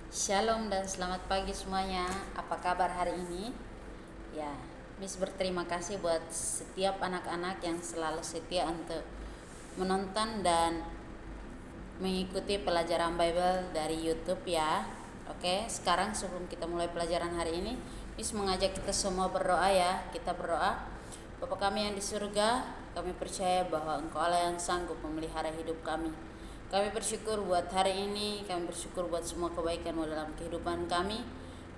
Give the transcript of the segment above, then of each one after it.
Shalom dan selamat pagi semuanya. Apa kabar hari ini? Ya, Miss berterima kasih buat setiap anak-anak yang selalu setia untuk menonton dan mengikuti pelajaran Bible dari YouTube ya. Oke, sekarang sebelum kita mulai pelajaran hari ini, Miss mengajak kita semua berdoa ya. Kita berdoa. Bapa kami yang di surga, kami percaya bahwa Engkau Allah yang sanggup memelihara hidup kami. Kami bersyukur buat hari ini, kami bersyukur buat semua kebaikan-Mu dalam kehidupan kami.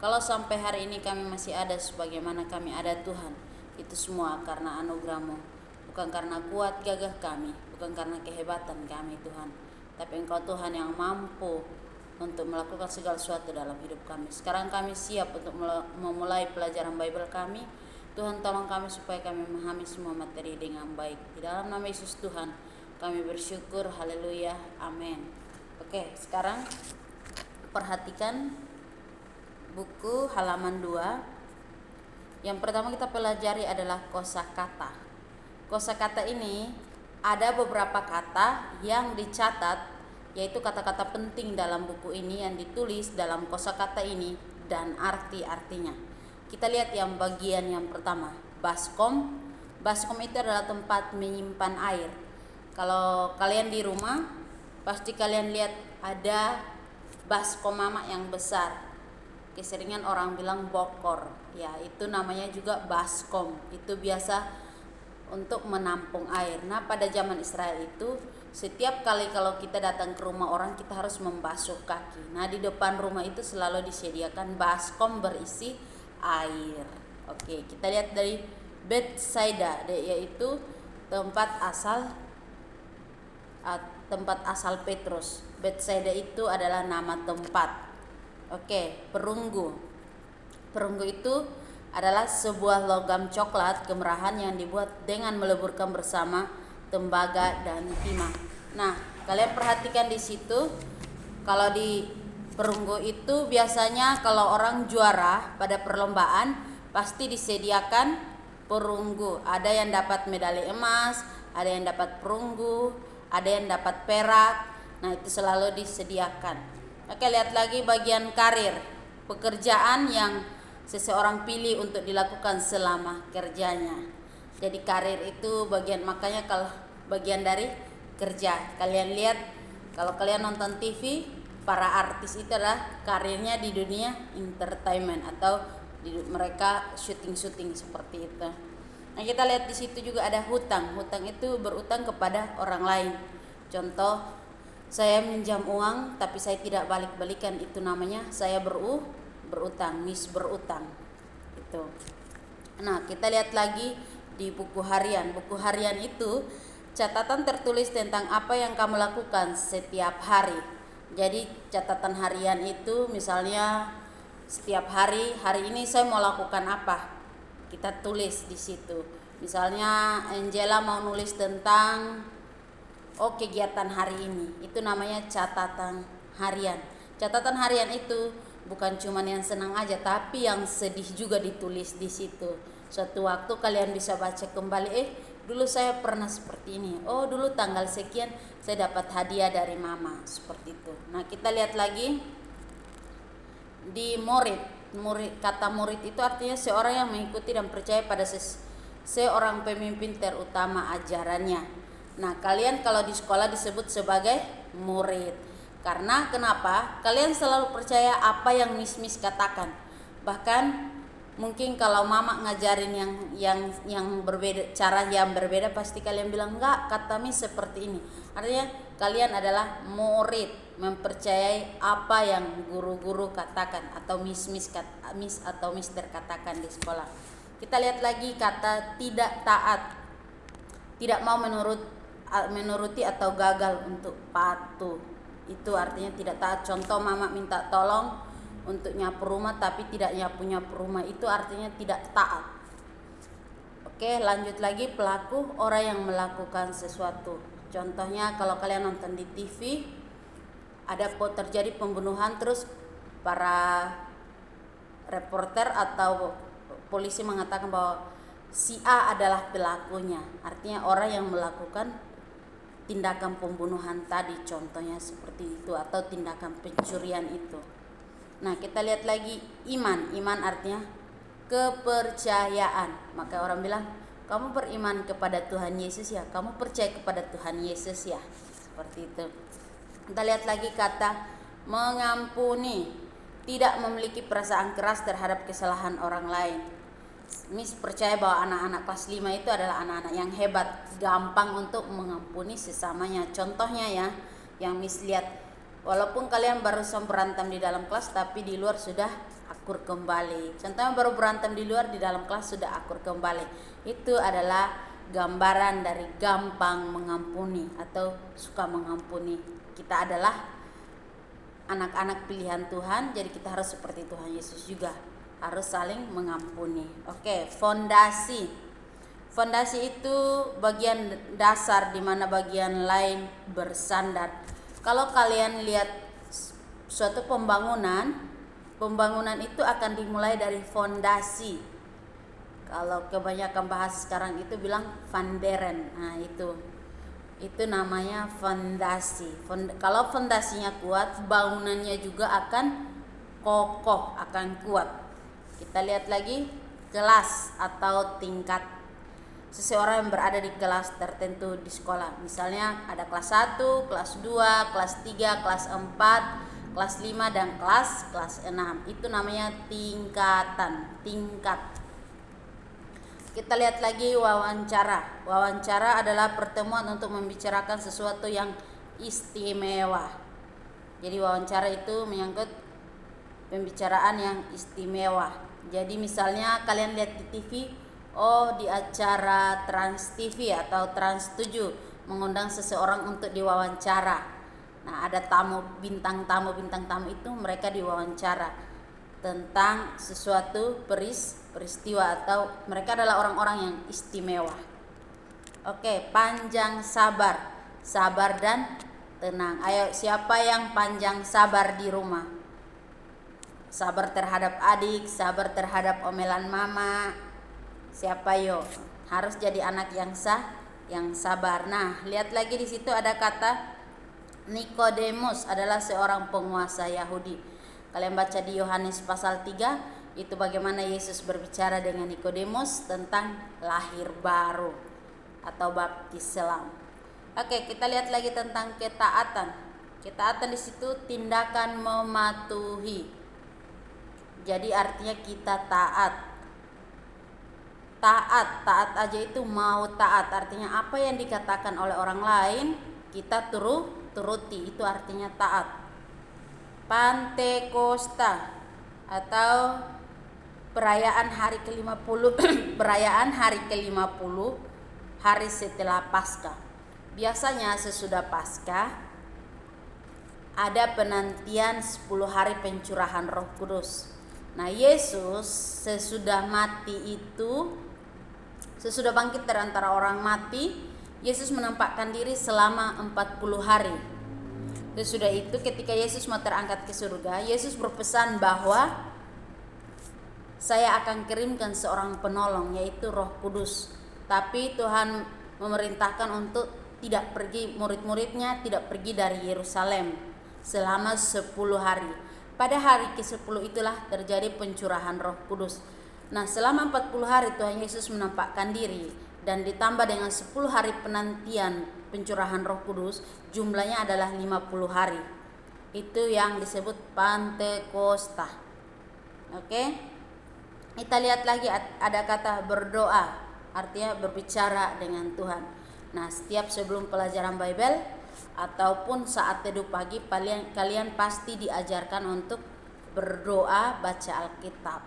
Kalau sampai hari ini kami masih ada sebagaimana kami ada Tuhan, itu semua karena anugerah-Mu, bukan karena kuat gagah kami, bukan karena kehebatan kami Tuhan, tapi Engkau Tuhan yang mampu untuk melakukan segala sesuatu dalam hidup kami. Sekarang kami siap untuk memulai pelajaran Bible kami. Tuhan tolong kami supaya kami memahami semua materi dengan baik. Di dalam nama Yesus Tuhan kami bersyukur, haleluya, amin. Oke, sekarang perhatikan buku halaman 2. Yang pertama kita pelajari adalah kosakata. Kosakata ini ada beberapa kata yang dicatat, yaitu kata-kata penting dalam buku ini yang ditulis dalam kosakata ini dan arti-artinya. Kita lihat yang bagian yang pertama, baskom. Baskom itu adalah tempat menyimpan air. Kalau kalian di rumah, pasti kalian lihat ada baskom mama yang besar. Keseringan orang bilang bokor. Ya, itu namanya juga baskom. Itu biasa untuk menampung air. Nah, pada zaman Israel itu, setiap kali kalau kita datang ke rumah orang, kita harus membasuh kaki. Nah, di depan rumah itu selalu disediakan baskom berisi air. Oke, kita lihat dari Betsaida, yaitu tempat asal Petrus. Betsaida itu adalah nama tempat. Oke, perunggu. Perunggu itu adalah sebuah logam coklat kemerahan yang dibuat dengan meleburkan bersama tembaga dan timah. Nah, kalian perhatikan di situ, kalau di perunggu itu biasanya kalau orang juara pada perlombaan pasti disediakan perunggu. Ada yang dapat medali emas, ada yang dapat perunggu, ada yang dapat perak. Nah, itu selalu disediakan. Oke, lihat lagi bagian karir. Pekerjaan yang seseorang pilih untuk dilakukan selama kerjanya. Jadi karir itu bagian, makanya kalau bagian dari kerja. Kalian lihat kalau kalian nonton TV, para artis itu adalah karirnya di dunia entertainment atau mereka syuting seperti itu. Nah, kita lihat di situ juga ada hutang. Hutang itu berutang kepada orang lain. Contoh, saya minjam uang tapi saya tidak balik-balikan, itu namanya saya berutang, berutang. Itu. Nah, kita lihat lagi di buku harian. Buku harian itu catatan tertulis tentang apa yang kamu lakukan setiap hari. Jadi catatan harian itu misalnya setiap hari ini saya mau lakukan apa, kita tulis di situ. Misalnya Angela mau nulis tentang kegiatan hari ini, itu namanya catatan harian. Catatan harian itu bukan cuma yang senang aja, tapi yang sedih juga ditulis di situ. Suatu waktu kalian bisa baca kembali, dulu saya pernah seperti ini. Oh, dulu tanggal sekian saya dapat hadiah dari mama, seperti itu. Nah, kita lihat lagi di murid. Kata murid itu artinya seorang yang mengikuti dan percaya pada seorang pemimpin terutama ajarannya. Nah, kalian kalau di sekolah disebut sebagai murid. Karena kenapa? Kalian selalu percaya apa yang Miss katakan. Bahkan mungkin kalau mama ngajarin yang berbeda, cara yang berbeda, pasti kalian bilang enggak, kata Miss seperti ini. Artinya kalian adalah murid, mempercayai apa yang guru-guru katakan atau Miss atau Mister katakan di sekolah. Kita lihat lagi kata tidak taat. Tidak mau menuruti atau gagal untuk patuh. Itu artinya tidak taat. Contoh, mama minta tolong untuk nyapu rumah tapi tidak nyapu rumah, itu artinya tidak taat. Oke, lanjut lagi, pelaku, orang yang melakukan sesuatu. Contohnya kalau kalian nonton di TV, ada terjadi pembunuhan, terus para reporter atau polisi mengatakan bahwa si A adalah pelakunya. Artinya orang yang melakukan tindakan pembunuhan tadi, contohnya seperti itu, atau tindakan pencurian itu. Nah, kita lihat lagi iman. Iman artinya kepercayaan. Maka orang bilang, kamu beriman kepada Tuhan Yesus ya, kamu percaya kepada Tuhan Yesus ya. Seperti itu. Kita lihat lagi kata mengampuni, tidak memiliki perasaan keras terhadap kesalahan orang lain. Miss percaya bahwa anak-anak kelas 5 itu adalah anak-anak yang hebat, gampang untuk mengampuni sesamanya. Contohnya ya, yang Miss lihat, walaupun kalian baru berantem di dalam kelas, tapi di luar sudah akur kembali. Contohnya baru berantem di luar, di dalam kelas sudah akur kembali. Itu adalah gambaran dari gampang mengampuni atau suka mengampuni. Kita adalah anak-anak pilihan Tuhan, jadi kita harus seperti Tuhan Yesus juga, harus saling mengampuni. Oke, fondasi. Fondasi itu bagian dasar di mana bagian lain bersandar. Kalau kalian lihat suatu pembangunan itu akan dimulai dari fondasi. Kalau kebanyakan bahas sekarang itu bilang funderen. Nah, itu namanya fondasi. Kalau fondasinya kuat, bangunannya juga akan kokoh, akan kuat. Kita lihat lagi kelas atau tingkat. Seseorang yang berada di kelas tertentu di sekolah. Misalnya ada kelas 1, kelas 2, kelas 3, kelas 4, kelas 5 dan kelas 6. Itu namanya tingkat. Kita lihat lagi wawancara. Wawancara adalah pertemuan untuk membicarakan sesuatu yang istimewa. Jadi wawancara itu menyangkut pembicaraan yang istimewa. Jadi misalnya kalian lihat di TV, di acara Trans TV atau Trans 7 mengundang seseorang untuk diwawancara. Nah, ada bintang tamu itu mereka diwawancara tentang sesuatu peristiwa atau mereka adalah orang-orang yang istimewa. Oke, panjang sabar dan tenang. Ayo, siapa yang panjang sabar di rumah? Sabar terhadap adik, sabar terhadap omelan mama. Siapa yo? Harus jadi anak yang sabar. Nah, lihat lagi di situ ada kata Nikodemus adalah seorang penguasa Yahudi. Kalian baca di Yohanes pasal 3, itu bagaimana Yesus berbicara dengan Nikodemus tentang lahir baru atau baptis selam. Oke, kita lihat lagi tentang ketaatan. Ketaatan di situ tindakan mematuhi. Jadi artinya kita taat aja itu mau taat. Artinya apa yang dikatakan oleh orang lain kita turuti, itu artinya taat. Pantekosta atau perayaan hari ke-50 perayaan hari ke-50 hari setelah Paskah. Biasanya sesudah Paskah ada penantian 10 hari pencurahan Roh Kudus. Nah, Yesus sesudah bangkit dari antara orang mati, Yesus menampakkan diri selama 40 hari. Sesudah itu ketika Yesus mau terangkat ke surga, Yesus berpesan bahwa saya akan kirimkan seorang penolong, yaitu Roh Kudus. Tapi Tuhan memerintahkan untuk tidak pergi, murid-muridnya tidak pergi dari Yerusalem selama 10 hari. Pada hari ke-10 itulah terjadi pencurahan Roh Kudus. Nah, selama 40 hari Tuhan Yesus menampakkan diri, dan ditambah dengan 10 hari penantian pencurahan Roh Kudus, jumlahnya adalah 50 hari. Itu yang disebut Pantekosta. Oke? Kita lihat lagi ada kata berdoa, artinya berbicara dengan Tuhan. Nah, setiap sebelum pelajaran Bible ataupun saat teduh pagi, kalian pasti diajarkan untuk berdoa, baca Alkitab.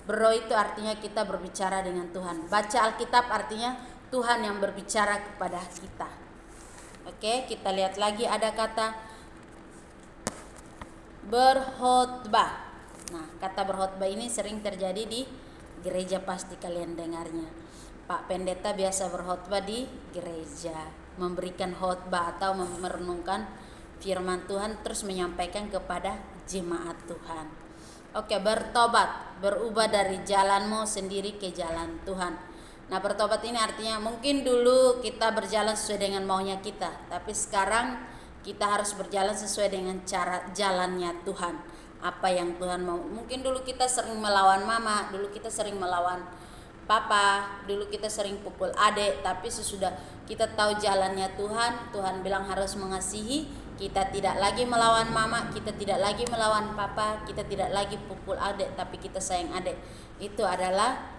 Berdoa itu artinya kita berbicara dengan Tuhan. Baca Alkitab artinya Tuhan yang berbicara kepada kita. Oke, kita lihat lagi ada kata berkhotbah. Nah, kata berkhotbah ini sering terjadi di gereja, pasti kalian dengarnya. Pak Pendeta biasa berkhotbah di gereja, memberikan khotbah atau merenungkan firman Tuhan terus menyampaikan kepada jemaat Tuhan. Oke, bertobat, berubah dari jalanmu sendiri ke jalan Tuhan. Nah, bertobat ini artinya mungkin dulu kita berjalan sesuai dengan maunya kita, tapi sekarang kita harus berjalan sesuai dengan cara jalannya Tuhan. apa yang Tuhan mau. Mungkin dulu kita sering melawan mama, dulu kita sering melawan papa, dulu kita sering pukul adik, tapi sesudah kita tahu jalannya Tuhan, Tuhan bilang harus mengasihi, kita tidak lagi melawan mama, kita tidak lagi melawan papa, kita tidak lagi pukul adik, tapi kita sayang adik. Itu adalah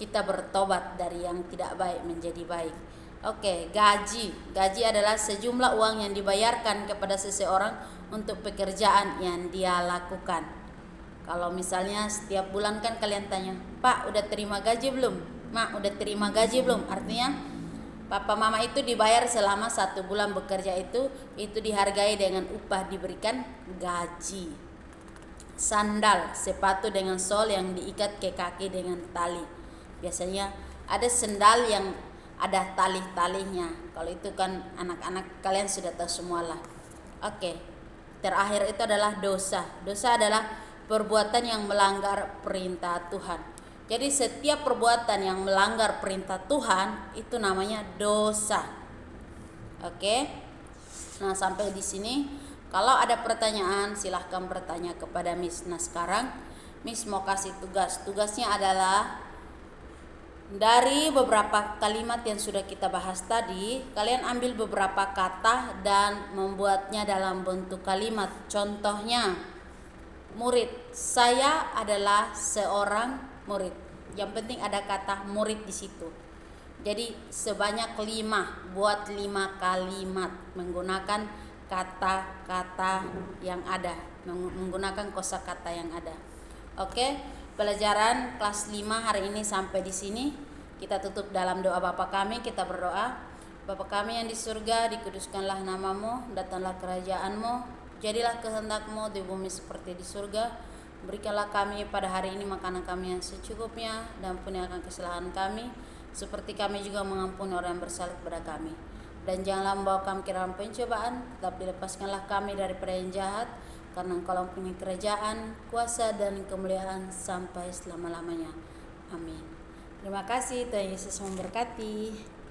kita bertobat dari yang tidak baik menjadi baik. Oke, gaji. Gaji adalah sejumlah uang yang dibayarkan kepada seseorang untuk pekerjaan yang dia lakukan. Kalau misalnya setiap bulan kan kalian tanya, Pak udah terima gaji belum? Mak udah terima gaji belum? Artinya papa mama itu dibayar selama 1 bulan bekerja, itu dihargai dengan upah, diberikan gaji. Sandal, sepatu dengan sol yang diikat ke kaki dengan tali. Biasanya ada sendal yang ada tali-talinya. Kalau itu kan anak-anak kalian sudah tahu semualah. Oke. Terakhir itu adalah dosa. Dosa adalah perbuatan yang melanggar perintah Tuhan. Jadi setiap perbuatan yang melanggar perintah Tuhan itu namanya dosa. Oke. Nah, sampai di sini. Kalau ada pertanyaan silahkan bertanya kepada Miss. Nah, sekarang Miss mau kasih tugas. Tugasnya adalah dari beberapa kalimat yang sudah kita bahas tadi, kalian ambil beberapa kata dan membuatnya dalam bentuk kalimat. Contohnya, murid. Saya adalah seorang murid. Yang penting ada kata murid di situ. Jadi sebanyak 5, buat 5 kalimat menggunakan kata-kata yang ada, menggunakan kosakata yang ada. Oke. Pelajaran kelas 5 hari ini sampai di sini. Kita tutup dalam doa Bapa kami. Kita berdoa. Bapa kami yang di surga, dikuduskanlah namamu, datanglah kerajaanmu, jadilah kehendak-Mu di bumi seperti di surga. Berikanlah kami pada hari ini makanan kami yang secukupnya, dan ampunikan kesalahan kami seperti kami juga mengampuni orang yang bersalah kepada kami. Dan janganlah membawa kami ke dalam pencobaan, tetapi lepaskanlah kami daripada yang jahat, karena Engkau mempunyai kerajaan, kuasa, dan kemuliaan sampai selama-lamanya. Amin. Terima kasih, Tuhan Yesus memberkati.